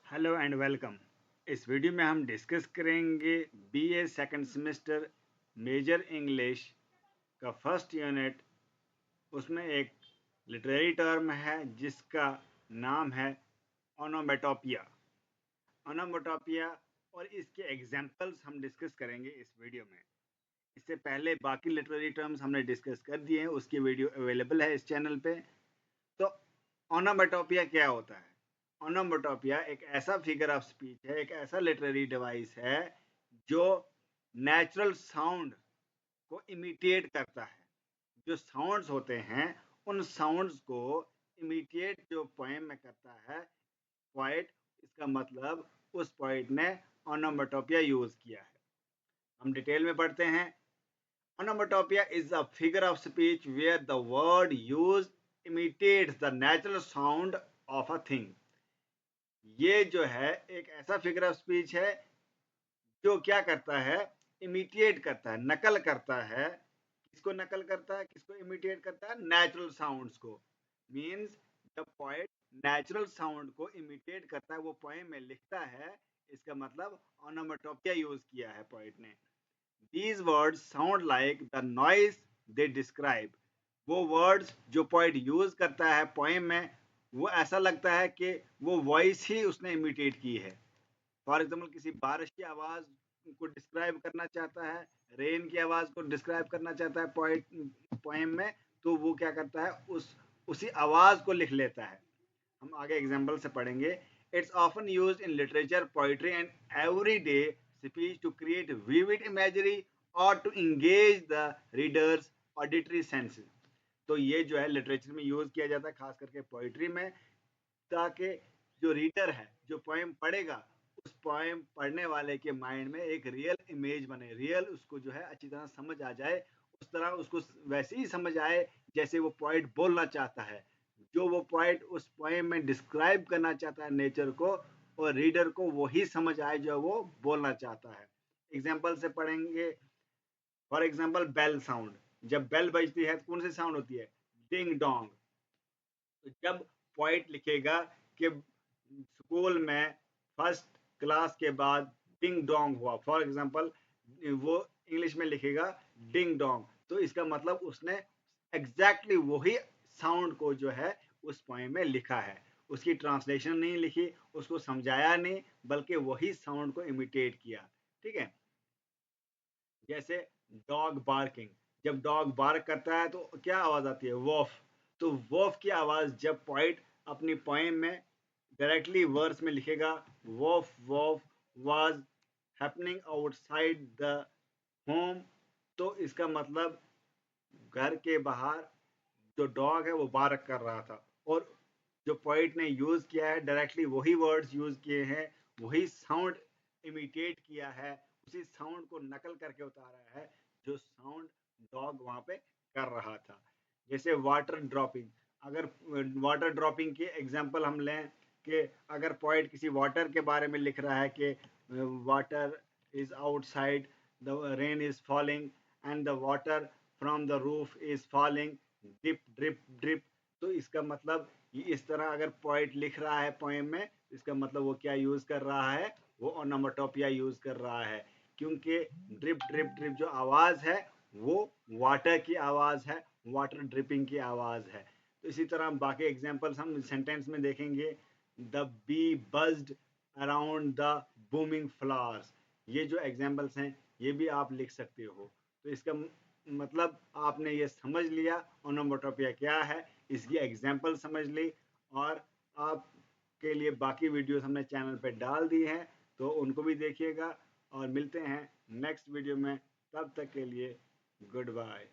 Hello and welcome. इस video में हम डिस्कस करेंगे BA second semester major English का फर्स्ट यूनिट। उसमें एक लिटरेरी टर्म है जिसका नाम है ओनोमेटोपिया। ओनोमेटोपिया और इसके एग्जांपल्स हम डिस्कस करेंगे इस वीडियो में। इससे पहले बाकी लिटरेरी टर्म्स हमने डिस्कस कर दिए हैं, उसकी वीडियो अवेलेबल है इस चैनल पे। तो ओनोमेटोपिया क्या होता है? ओनोमेटोपिया एक ऐसा फिगर ऑफ स्पीच है, एक ऐसा लिटरेरी डिवाइस है जो नेचुरल साउंड को इमिटेट करता है। जो साउंड्स होते हैं उन साउंड्स को इमिटेट जो पोएम में करता है पोएट, इसका मतलब उस पोएट ने ओनोमेटोपिया यूज किया है। हम डिटेल में पढ़ते हैं। Onomatopoeia is a figure of speech where the word used imitates the natural sound of a thing. ये जो है एक ऐसा फिगर ऑफ स्पीच है जो क्या करता है, इमिटेट करता है, नकल करता है। किसको नकल करता है, किसको इमिटेट करता है? नेचुरल साउंड्स को। मींस जब पोएट नेचुरल साउंड को इमिटेट करता है, वो पोएम में लिखता है, इसका मतलब ओनोमेटोपिया यूज किया है पोएट ने। These words sound like the noise they describe. वो वर्ड्स जो पोएट यूज करता है पोएम में, वो ऐसा लगता है कि वो वॉइस ही उसने इमिटेट की है। फॉर एग्जाम्पल किसी बारिश की आवाज को डिस्क्राइब करना चाहता है, रेन की आवाज को डिस्क्राइब करना चाहता है पोएट पोएम में, तो वो क्या करता है, उसी आवाज को लिख लेता है। हम आगे एग्जाम्पल से पढ़ेंगे। It's often use in literature, poetry and everyday speech to create vivid imagery और to engage the readers auditory senses. तो ये जो है लिटरेचर में यूज किया जाता है, खास करके पोइट्री में, ताकि जो रीडर है, जो पोएम पढ़ेगा, उस पोएम पढ़ने वाले के माइंड में एक रियल इमेज बने, रियल उसको जो है अच्छी तरह समझ आ जाए, उस तरह उसको वैसे ही समझ आए जैसे वो पोएट बोलना चाहता है, जो वो पोएट उस पोएम में डिस्क्राइब करना चाहता है नेचर को, और रीडर को वही समझ आए जो वो बोलना चाहता है। एग्जाम्पल से पढ़ेंगे। For example bell sound. जब बेल बजती है तो कौन सी साउंड होती है? Ding dong. तो जब पोइट लिखेगा कि स्कूल में फर्स्ट क्लास के बाद डिंग डोंग हुआ, फॉर एग्जांपल वो इंग्लिश में लिखेगा डिंग डोंग, तो इसका मतलब उसने एग्जैक्टली वही साउंड को जो है उस पोएम में लिखा है। उसकी ट्रांसलेशन नहीं लिखी, उसको समझाया नहीं, बल्कि वही साउंड को इमिटेट किया। ठीक है। जैसे डॉग बार्किंग। जब डॉग बार्क करता है तो क्या आवाज आती है? वॉफ। तो वॉफ की आवाज जब पोइट अपनी पोएम में डायरेक्टली वर्स में लिखेगा, woof woof was happening outside the home, तो इसका मतलब घर के बाहर जो डॉग है वो बार्क कर रहा था। और जो पोइट ने यूज किया है डायरेक्टली वही वर्ड्स यूज किए हैं, वही साउंड इमिटेट किया है, उसी साउंड को नकल करके उतारा है जो साउंड डॉग वहां पे कर रहा था। जैसे वाटर ड्रॉपिंग। अगर वाटर ड्रॉपिंग की एग्जांपल हम लें कि अगर पोइट किसी वाटर के बारे में लिख रहा है कि water is outside, the rain is falling and the water from the roof is falling, drip drip drip, तो इसका मतलब ये इस तरह अगर पोइट लिख रहा है पोएम में, इसका मतलब वो क्या यूज कर रहा है? वो ओनोमेटोपिया यूज कर रहा है, क्योंकि ड्रिप ड्रिप ड्रिप जो आवाज है वो वाटर की आवाज है, वाटर ड्रिपिंग की आवाज है। तो इसी तरह बाकी एग्जांपल्स हम सेंटेंस में देखेंगे। The bee buzzed around the blooming flowers. ये जो एग्जांपल्स हैं ये भी आप लिख सकते हो। तो इसका मतलब आपने ये समझ लिया ओनोमेटोपिया क्या है, इसकी एग्जांपल समझ ली, और आपके लिए बाकी वीडियोस हमने चैनल पे डाल दी हैं, तो उनको भी देखिएगा। और मिलते हैं नेक्स्ट वीडियो में, तब तक के लिए गुड बाय।